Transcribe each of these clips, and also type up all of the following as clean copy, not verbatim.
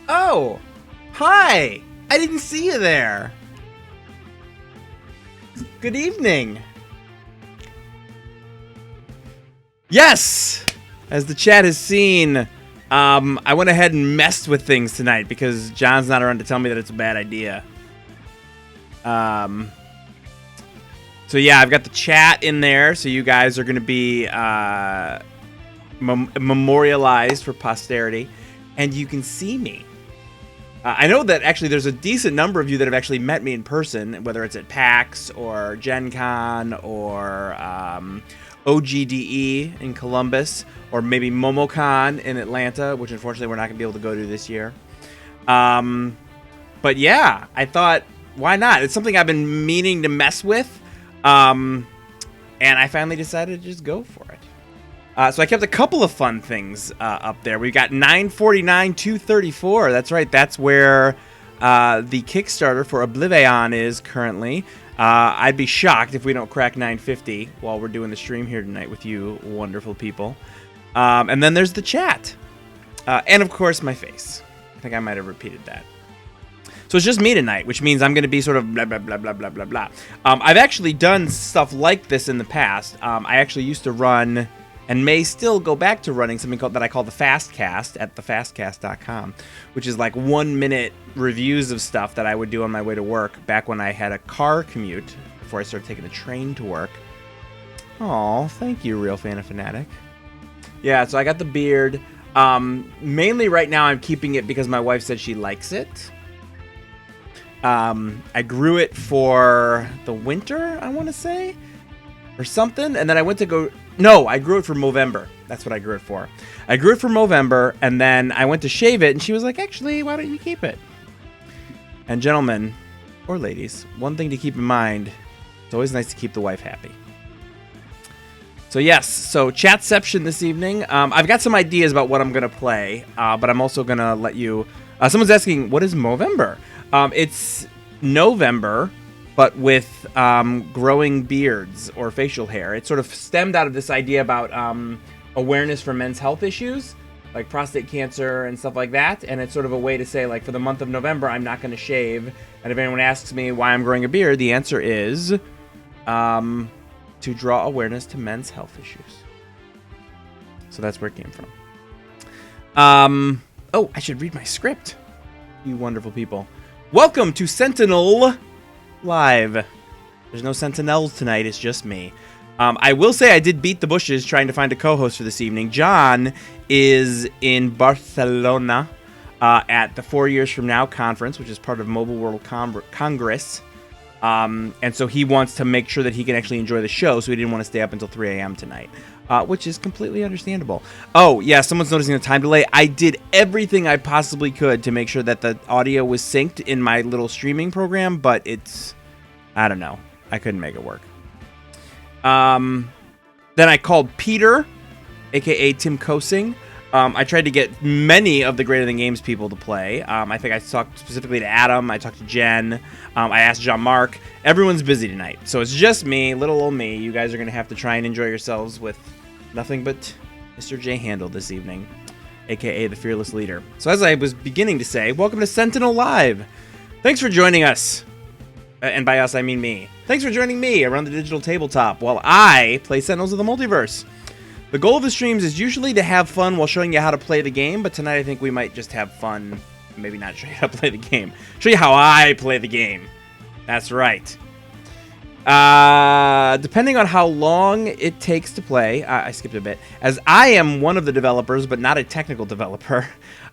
Oh, hi. I didn't see you there. Good evening. Yes, as the chat has seen, I went ahead and messed with things tonight because John's not around to tell me that it's a bad idea. So yeah, I've got the chat in there, so you guys are going to be memorialized for posterity, and you can see me. I know that actually there's a decent number of you that have actually met me in person, whether it's at PAX or Gen Con or OGDE in Columbus, or maybe MomoCon in Atlanta, which unfortunately we're not going to be able to go to this year. But yeah, I thought, why not? It's something I've been meaning to mess with, and I finally decided to just go for it. So I kept a couple of fun things up there. We've got 949 234. That's right. That's where the Kickstarter for Oblivion is currently. I'd be shocked if we don't crack 950 while we're doing the stream here tonight with you wonderful people. And then there's the chat. And, of course, my face. I think I might have repeated that. So it's just me tonight, which means I'm going to be sort of blah, blah, blah, blah, blah, blah, blah. I've actually done stuff like this in the past. I actually used to run... and may still go back to running something that I call the Fastcast at thefastcast.com, which is like 1 minute reviews of stuff that I would do on my way to work back when I had a car commute before I started taking the train to work. Aw, thank you, Real Fan of Fanatic. Yeah, so I got the beard. Mainly right now I'm keeping it because my wife said she likes it. I grew it for the winter, I want to say, or something, and then I went to go... No, I grew it for Movember. That's what I grew it for. I grew it for Movember, and then I went to shave it, and she was like, actually, why don't you keep it? And gentlemen, or ladies, one thing to keep in mind, it's always nice to keep the wife happy. So yes, so chatception this evening. I've got some ideas about what I'm going to play, but I'm also going to let you... someone's asking, what is Movember? It's November... but with growing beards or facial hair. It sort of stemmed out of this idea about awareness for men's health issues, like prostate cancer and stuff like that. And it's sort of a way to say, like, for the month of November, I'm not going to shave. And if anyone asks me why I'm growing a beard, the answer is to draw awareness to men's health issues. So that's where it came from. Oh, I should read my script. You wonderful people. Welcome to Sentinel Live. There's no Sentinels tonight, it's just me. I will say I did beat the bushes trying to find a co-host for this evening. John is in Barcelona at the 4 Years From Now conference, which is part of Mobile World Congress. And so he wants to make sure that he can actually enjoy the show, so he didn't want to stay up until 3 a.m. tonight, which is completely understandable. Oh, yeah, someone's noticing the time delay. I did everything I possibly could to make sure that the audio was synced in my little streaming program, but it's... I don't know. I couldn't make it work. Then I called Peter, a.k.a. Tim Kosing. I tried to get many of the Greater Than Games people to play. I think I talked specifically to Adam. I talked to Jen. I asked Jean-Marc. Everyone's busy tonight. So it's just me, little old me. You guys are going to have to try and enjoy yourselves with nothing but Mr. J Handle this evening, a.k.a. the Fearless Leader. So as I was beginning to say, welcome to Sentinel Live. Thanks for joining us. And by us, I mean me. Thanks for joining me around the digital tabletop while I play Sentinels of the Multiverse. The goal of the streams is usually to have fun while showing you how to play the game, but tonight I think we might just have fun. Maybe not show you how to play the game. Show you how I play the game. That's right. Depending on how long it takes to play, I skipped a bit, as I am one of the developers, but not a technical developer.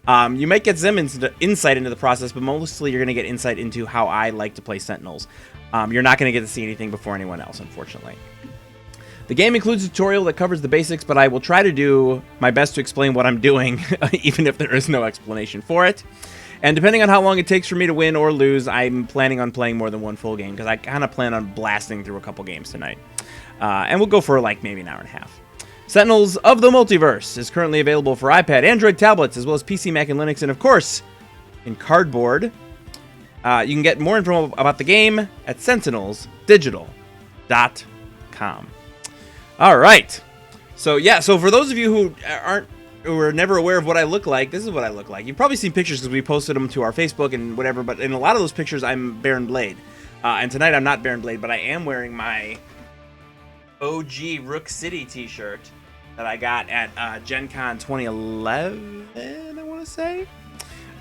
You might get some insight into the process, but mostly you're going to get insight into how I like to play Sentinels. You're not going to get to see anything before anyone else, unfortunately. The game includes a tutorial that covers the basics, but I will try to do my best to explain what I'm doing, even if there is no explanation for it. And depending on how long it takes for me to win or lose, I'm planning on playing more than one full game, because I kind of plan on blasting through a couple games tonight. And we'll go for like maybe an hour and a half. Sentinels of the Multiverse is currently available for iPad, Android tablets, as well as PC, Mac, and Linux, and of course, in cardboard. You can get more info about the game at sentinelsdigital.com. All right. So, yeah, so for those of you who aren't were never aware of what I look like, this is what I look like. You've probably seen pictures because we posted them to our Facebook and whatever, but in a lot of those pictures, I'm Baron Blade. And tonight I'm not Baron Blade, but I am wearing my OG Rook City t-shirt that I got at Gen Con 2011, I want to say.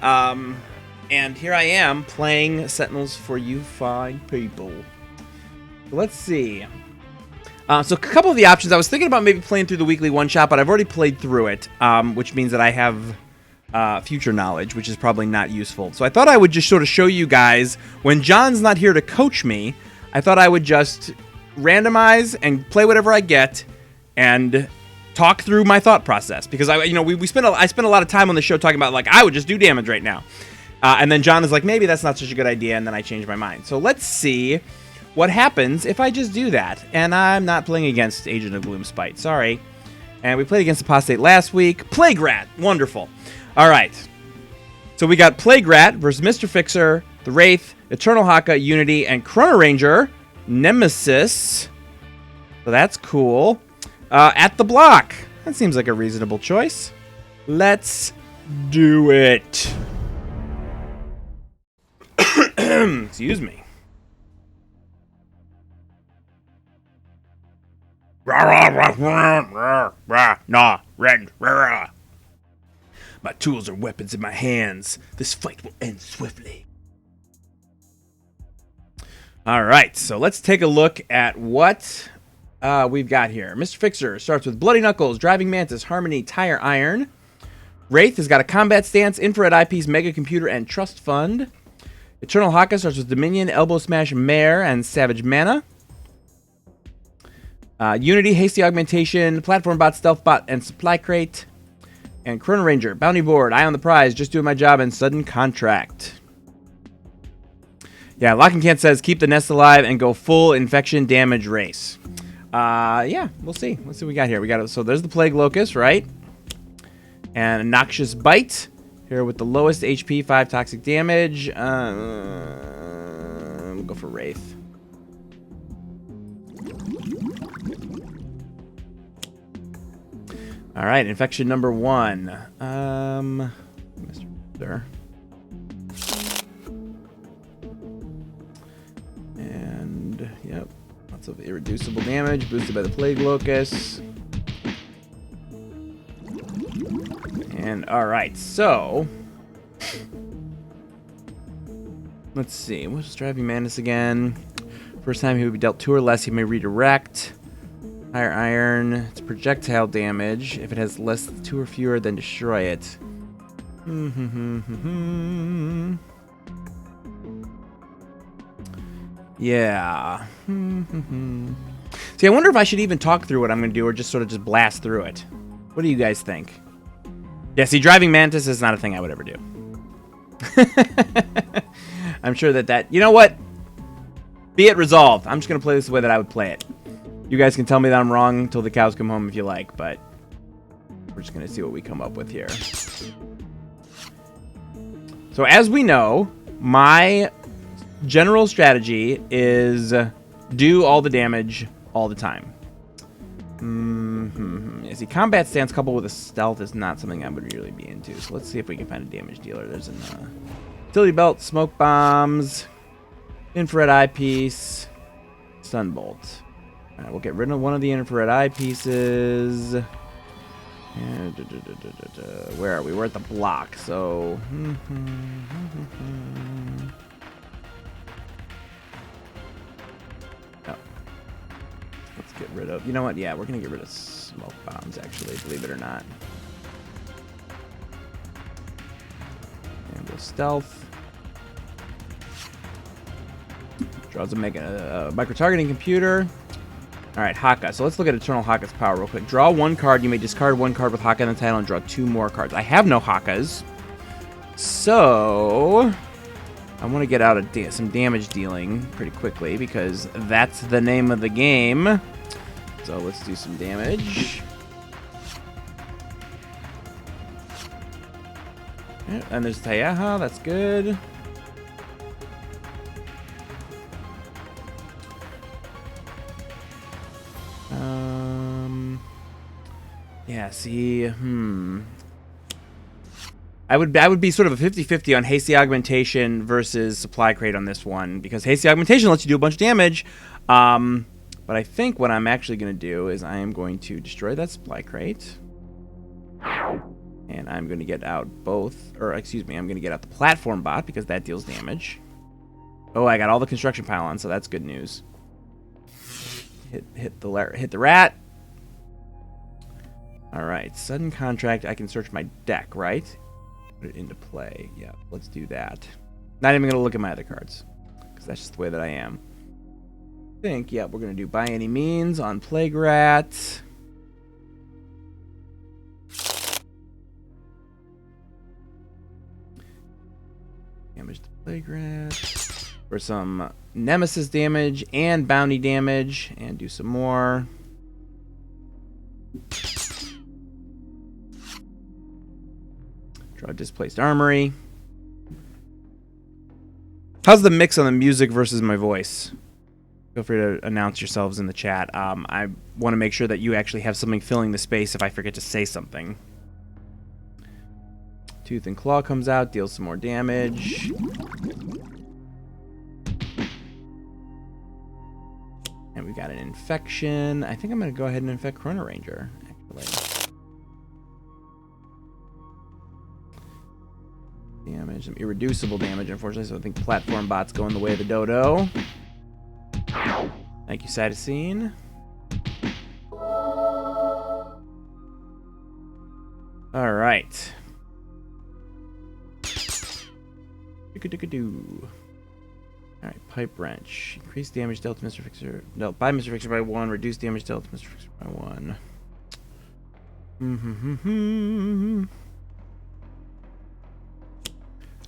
And here I am playing Sentinels for you fine people. So let's see. So a couple of the options. I was thinking about maybe playing through the weekly one-shot, but I've already played through it, which means that I have future knowledge, which is probably not useful. So I thought I would just sort of show you guys, when John's not here to coach me, I thought I would just randomize and play whatever I get and talk through my thought process. Because I spent a lot of time on the show talking about, like, I would just do damage right now. And then John is like, maybe that's not such a good idea, and then I changed my mind. So let's see what happens if I just do that. And I'm not playing against Agent of Gloomspite, sorry. And we played against Apostate last week. Plague Rat, wonderful. All right. So we got Plague Rat versus Mr. Fixer, the Wraith, Eternal Haka, Unity, and Chrono-Ranger, Nemesis. So that's cool. At the block. That seems like a reasonable choice. Let's do it. Excuse me. Nah, red. My tools are weapons in my hands. This fight will end swiftly. All right, so let's take a look at what we've got here. Mr. Fixer starts with Bloody Knuckles, Driving Mantis, Harmony, Tire Iron. Wraith has got a Combat Stance, Infrared Eyepiece, Mega Computer, and Trust Fund. Eternal Haka starts with Dominion, Elbow Smash, Mare, and Savage Mana. Unity, Hasty Augmentation, Platform Bot, Stealth Bot, and Supply Crate. And Chrono-Ranger, Bounty Board, Eye on the Prize, Just Doing My Job, and Sudden Contract. Yeah, Lock and Can't says, keep the nest alive and go full infection damage race. Yeah, we'll see. Let's see what we got here. So there's the Plague Locust, right? And a Noxious Bite. Here with the lowest HP, 5 toxic damage. We'll go for Wraith. All right, infection number 1. Mr. And yep, lots of irreducible damage boosted by the Plague Locust. And all right, so let's see. What's Driving Mantis again? First time he would be dealt 2 or less, he may redirect. Tire Iron, it's projectile damage. If it has less 2 or fewer, then destroy it. Yeah. See, I wonder if I should even talk through what I'm going to do or just sort of just blast through it. What do you guys think? Yeah, see, Driving Mantis is not a thing I would ever do. I'm sure that... You know what? Be it resolved. I'm just going to play this the way that I would play it. You guys can tell me that I'm wrong until the cows come home if you like, but we're just going to see what we come up with here. So as we know, my general strategy is do all the damage all the time. Yeah, see, Combat Stance coupled with a Stealth is not something I would really be into. So let's see if we can find a damage dealer. There's an Utility Belt, Smoke Bombs, Infrared Eyepiece, Stun Bolt. All right, we'll get rid of one of the Infrared Eyepieces. And, where are we? We're at the block, so... Oh. Let's get rid of... You know what? Yeah, we're going to get rid of Smoke Bombs, actually, believe it or not. And we'll Stealth. Draws a micro-targeting computer. Alright, Haka. So let's look at Eternal Haka's power real quick. Draw 1 card. You may discard 1 card with Haka in the title and draw 2 more cards. I have no Hakas. So... I want to get out some damage dealing pretty quickly because that's the name of the game. So let's do some damage. Yeah, and there's Tayaha. That's good. Yeah, see, I would be sort of a 50-50 on hasty augmentation versus supply crate on this one, because hasty augmentation lets you do a bunch of damage. But I think what I'm actually going to do is I am going to destroy that supply crate. And I'm going to get out I'm going to get out the platform bot because that deals damage. Oh, I got all the construction pylons, so that's good news. Hit the rat. All right, sudden contract. I can search my deck, right? Put it into play. Yeah, let's do that. Not even going to look at my other cards because that's just the way that I am. I think, yeah, we're going to do by any means on Plague Rat. Damage the Plague Rat for some Nemesis damage and bounty damage, and do some more. Draw Displaced Armory. How's the mix on the music versus my voice? Feel free to announce yourselves in the chat. I want to make sure that you actually have something filling the space if I forget to say something. Tooth and Claw comes out, deals some more damage. And we got an infection. I think I'm going to go ahead and infect Chrono-Ranger, actually. Damage, some irreducible damage, unfortunately, so I think platform bot's going the way of the dodo. Thank you, Cytosine. All right. All right, Pipe Wrench. Increase damage dealt to Mr. Fixer. Dealt by Mr. Fixer by 1. Reduce damage dealt to Mr. Fixer by 1.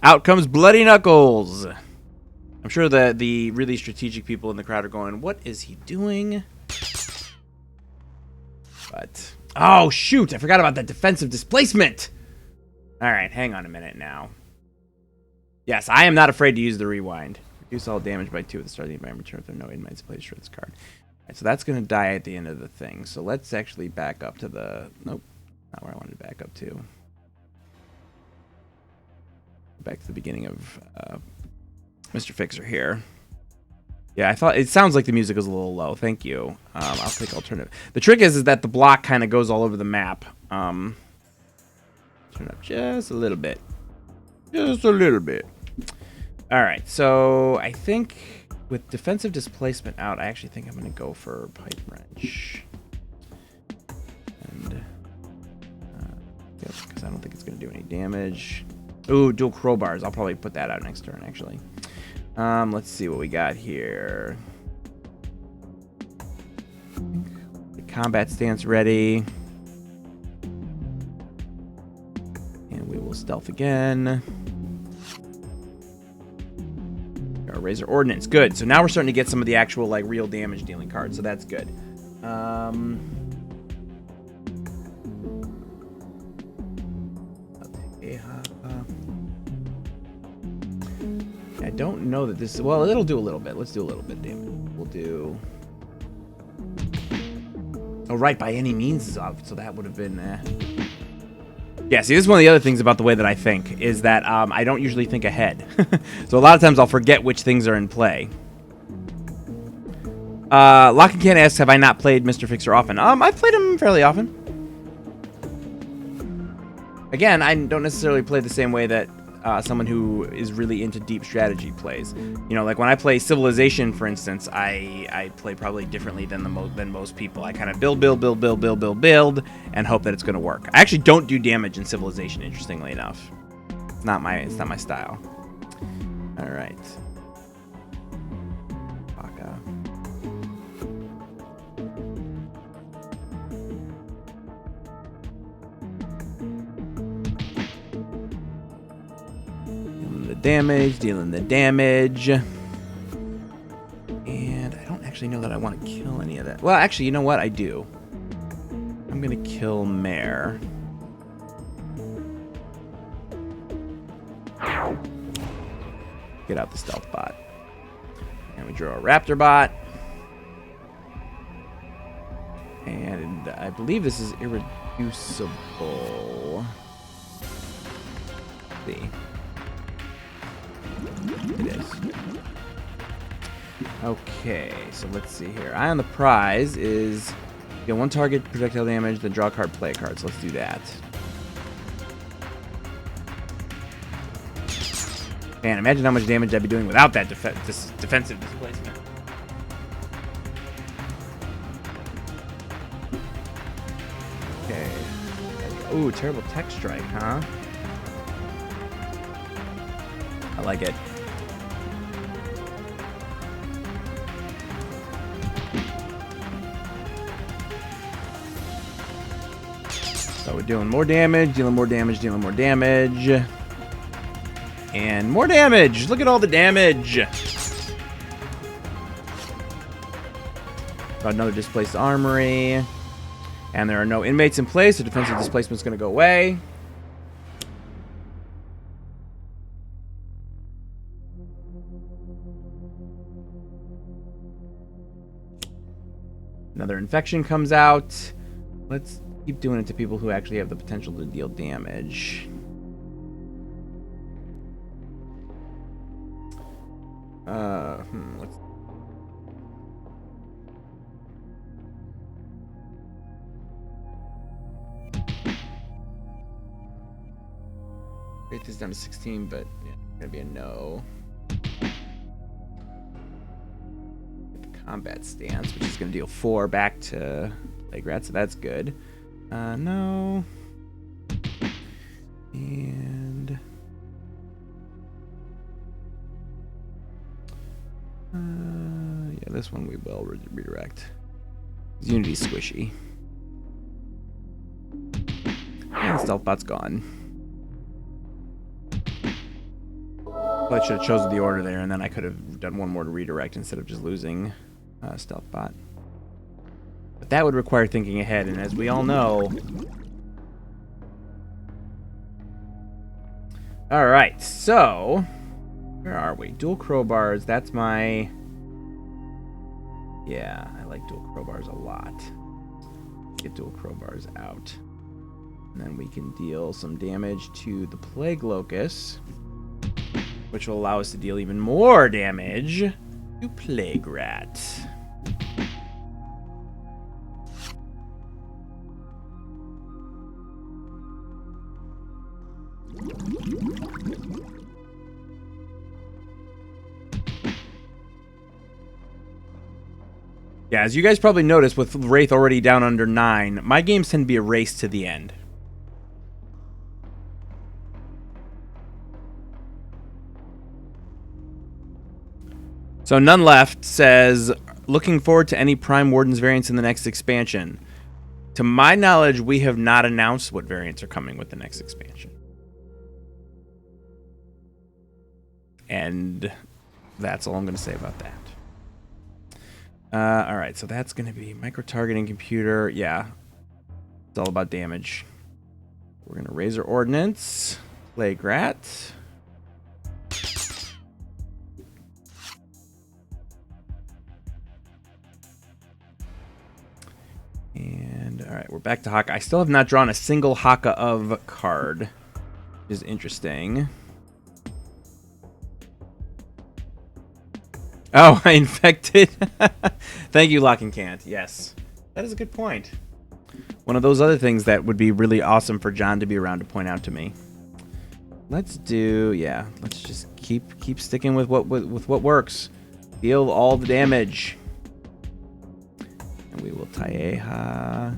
Out comes Bloody Knuckles. I'm sure that the really strategic people in the crowd are going, what is he doing? But, oh, shoot. I forgot about that defensive displacement. All right, hang on a minute now. Yes, I am not afraid to use the rewind. Reduce all damage by 2 at the start of the environment. Return if there are no inmates placed for this card. All right, so that's going to die at the end of the thing. So let's actually back up to the... Nope, not where I wanted to back up to. Back to the beginning of Mr. Fixer here. Yeah, I thought... It sounds like the music is a little low. Thank you. I'll take alternative. The trick is that the block kind of goes all over the map. Turn it up just a little bit. Just a little bit. All right, so I think with defensive displacement out, I actually think I'm going to go for Pipe Wrench. And, yep, because I don't think it's going to do any damage. Ooh, dual crowbars. I'll probably put that out next turn, actually. Let's see what we got here. The combat stance ready. And we will stealth again. Our Razor Ordnance. Good. So now we're starting to get some of the actual, like, real damage dealing cards. So that's good. I don't know that this... Well, it'll do a little bit. Let's do a little bit of damage. We'll do... Oh, right. By any means is up. So that would have been... Yeah, see, this is one of the other things about the way that I think, is that I don't usually think ahead. So a lot of times I'll forget which things are in play. Lock and Can asks, have I not played Mr. Fixer often? I've played him fairly often. Again, I don't necessarily play the same way that someone who is really into deep strategy plays. You know, like when I play Civilization, for instance, I play probably differently than most people. I kind of build, and hope that it's going to work. I actually don't do damage in Civilization, interestingly enough. It's not my style. All right. Baka. Dealing the damage. And I don't actually know that I want to kill any of that. Well, actually, you know what? I do. I'm going to kill Mare. Get out the stealth bot. And we draw a Raptor bot. And I believe this is usable. Let's see. It is. Okay, so let's see here. Eye on the prize is get one target projectile damage, then draw a card, play a card. So let's do that. Man, imagine how much damage I'd be doing without that defensive displacement. Okay. Ooh, terrible tech strike, huh? I like it. So we're doing more damage, dealing more damage, dealing more damage. And more damage! Look at all the damage! Got another displaced armory. And there are no inmates in place, so defensive displacement's gonna go away. Another infection comes out. Let's keep doing it to people who actually have the potential to deal damage. Let's... Rate this down to 16, but yeah, it's gonna be a no. Combat stance, which is gonna deal 4 back to Legrat, so that's good. No. And yeah, this one we will redirect. Unity's squishy. And Stealth Bot's gone. Well, I should have chosen the order there, and then I could have done one more to redirect instead of just losing Stealth Bot. But that would require thinking ahead, and as we all know... Alright, so... Where are we? Dual crowbars, that's my... Yeah, I like dual crowbars a lot. Get dual crowbars out. And then we can deal some damage to the Plague Locust, which will allow us to deal even more damage to Plague Rat. Yeah, as you guys probably noticed, with Wraith already down under 9, my games tend to be a race to the end. So None Left says, looking forward to any Prime Wardens variants in the next expansion. To my knowledge, we have not announced what variants are coming with the next expansion. And that's all I'm going to say about that. All right, so that's going to be micro-targeting computer. Yeah, it's all about damage. We're going to Razor Ordnance, Plague Rat. And, all right, we're back to Haka. I still have not drawn a single Haka of card, which is interesting. Oh, I infected. Thank you, Lock and Can't. Yes, that is a good point. One of those other things that would be really awesome for John to be around to point out to me. Let's do, yeah. Let's just keep sticking with what works. Deal all the damage, and we will Taeha.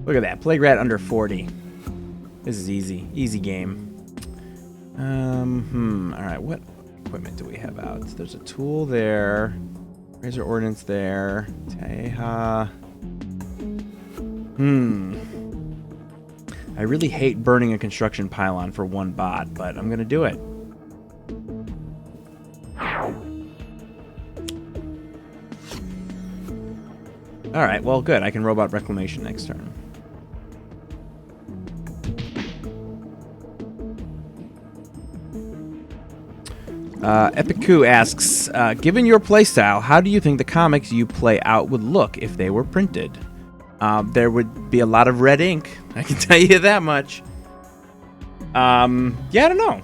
Look at that. Plague Rat under 40. This is easy. Easy game. Alright, what equipment do we have out? There's a tool there. Razor Ordnance there. Taeha. I really hate burning a construction pylon for one bot, but I'm gonna do it. Alright, well good. I can Robot Reclamation next turn. Epiku asks, given your playstyle, how do you think the comics you play out would look if they were printed? There would be a lot of red ink. I can tell you that much. Yeah, I don't know.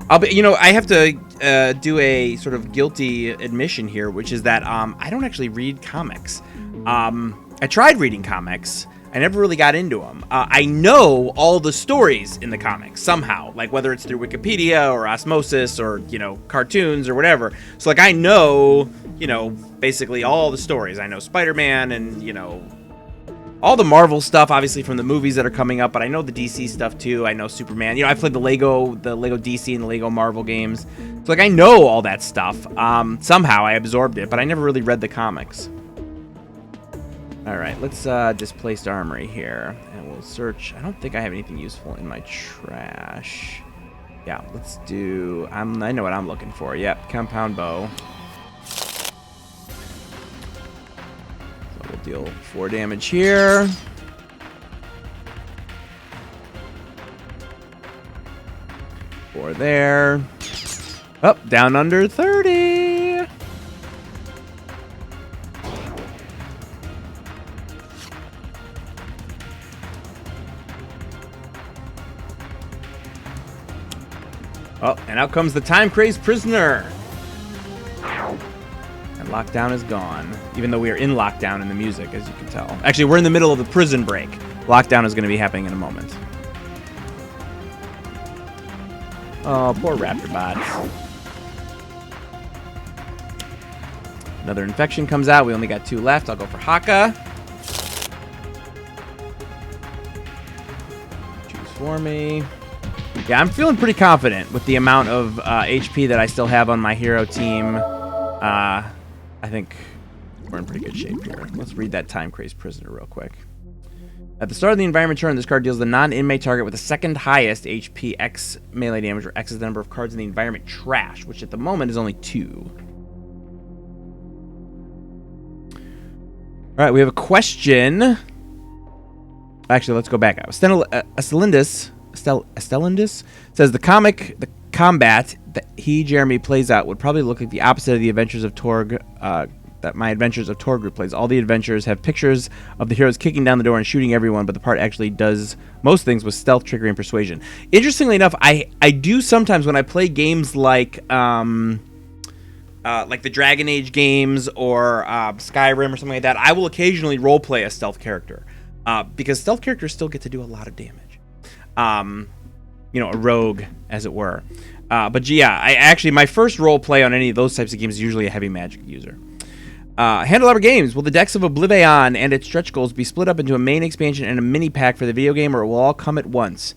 I have to do a sort of guilty admission here, which is that I don't actually read comics. I tried reading comics. I never really got into them. I know all the stories in the comics somehow, like whether it's through Wikipedia or osmosis or, cartoons or whatever. So, like, I know, basically all the stories. I know Spider-Man and, all the Marvel stuff, obviously, from the movies that are coming up, but I know the DC stuff, too. I know Superman. I played the Lego DC and the Lego Marvel games. So, like, I know all that stuff. Somehow I absorbed it, but I never really read the comics. All right, let's displace armory here, and we'll search. I don't think I have anything useful in my trash. Yeah, let's do. I know what I'm looking for. Yep, compound bow. So we'll deal 4 damage here. Four there. Up, down under 30. Oh, and out comes the time-crazed prisoner. And lockdown is gone. Even though we are in lockdown in the music, as you can tell. Actually, we're in the middle of the prison break. Lockdown is going to be happening in a moment. Oh, poor raptor bots. Another infection comes out. We only got 2 left. I'll go for Haka. Choose for me. Yeah, I'm feeling pretty confident with the amount of HP that I still have on my hero team. I think we're in pretty good shape here. Let's read that time-crazed prisoner real quick. At the start of the environment turn, this card deals the non-inmate target with the second highest HP X melee damage, where X is the number of cards in the environment trash, which at the moment is only 2. All right, we have a question. Actually, let's go back. Estelindus says the combat that Jeremy plays out would probably look like the opposite of the adventures of Torg that my Adventures of Torg group plays. All the adventures have pictures of the heroes kicking down the door and shooting everyone, but the part actually does most things with stealth, trickery, and persuasion. Interestingly enough, I do sometimes when I play games like the Dragon Age games or Skyrim or something like that, I will occasionally roleplay a stealth character because stealth characters still get to do a lot of damage. A rogue, as it were. But yeah, my first role play on any of those types of games is usually a heavy magic user. Handlebar Games, will the decks of Oblivion and its stretch goals be split up into a main expansion and a mini pack for the video game, or will all come at once?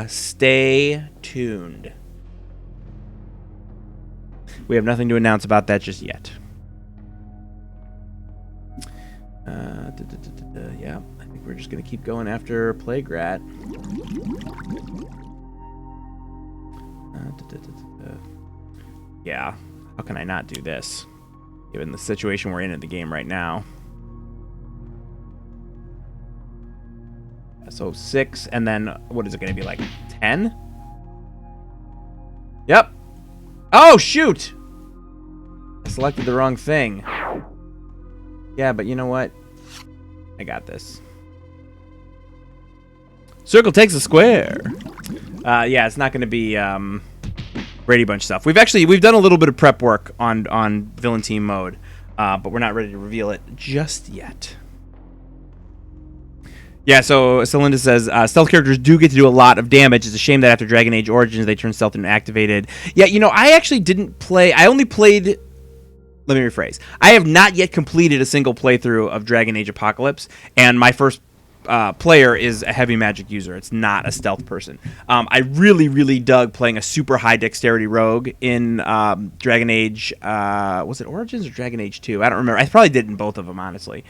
Stay tuned. We have nothing to announce about that just yet. Yeah, I think we're just going to keep going after Plague Rat. Yeah, how can I not do this, given the situation we're in the game right now? So 6, and then what is it going to be, like 10? Yep. Oh, shoot! I selected the wrong thing. Yeah, but you know what? I got this. Circle takes a square. Yeah, it's not going to be Brady Bunch stuff. We've done a little bit of prep work on villain team mode, but we're not ready to reveal it just yet. Yeah, so Celinda says stealth characters do get to do a lot of damage. It's a shame that after Dragon Age Origins they turn stealth inactivated. Yeah, I actually didn't play. I only played. Let me rephrase. I have not yet completed a single playthrough of Dragon Age Apocalypse, and my first player is a heavy magic user. It's not a stealth person. I really, really dug playing a super high dexterity rogue in Dragon Age. Was it Origins or Dragon Age 2? I don't remember. I probably did in both of them, honestly.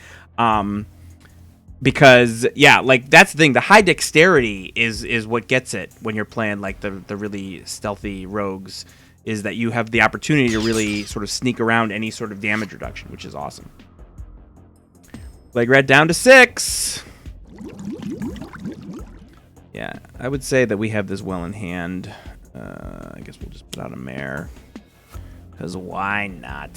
Because yeah, like that's the thing. The high dexterity is what gets it when you're playing like the really stealthy rogues. Is that you have the opportunity to really sort of sneak around any sort of damage reduction, which is awesome. Plague Rat down to 6. Yeah, I would say that we have this well in hand. I guess we'll just put out a mare. Because why not?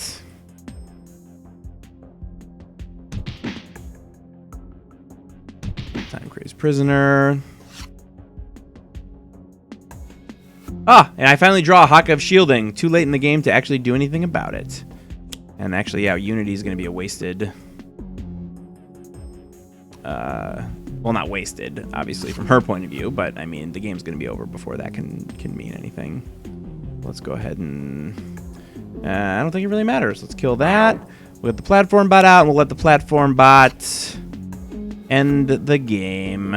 Time crazed prisoner. Ah, and I finally draw a Haka of Shielding. Too late in the game to actually do anything about it. And actually, yeah, Unity is going to be a wasted. Well, not wasted, obviously, from her point of view, but I mean, the game's going to be over before that can mean anything. Let's go ahead and... I don't think it really matters. Let's kill that. We'll get the platform bot out, and we'll let the platform bot end the game.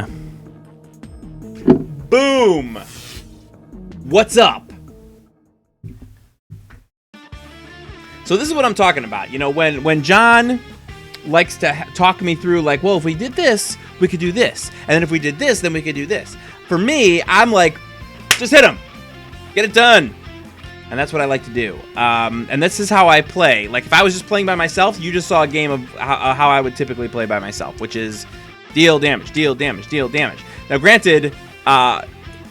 Boom! What's up? So this is what I'm talking about. You know, when John likes to talk me through, like, well, if we did this, we could do this. And then if we did this, then we could do this. For me, I'm like, just hit him. Get it done. And that's what I like to do. And this is how I play. Like, if I was just playing by myself, you just saw a game of how I would typically play by myself, which is deal damage, deal damage, deal damage. Now, granted,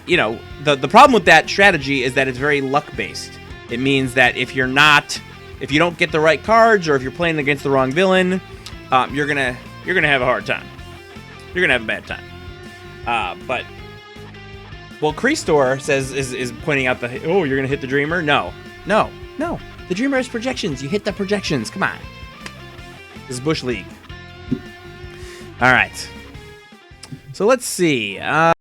you know, the problem with that strategy is that it's very luck-based. It means that if you don't get the right cards, or if you're playing against the wrong villain, you're gonna have a hard time. You're gonna have a bad time. But well, Creastor says is pointing out you're gonna hit the Dreamer. No. The Dreamer has projections. You hit the projections. Come on. This is Bush League. All right. So let's see.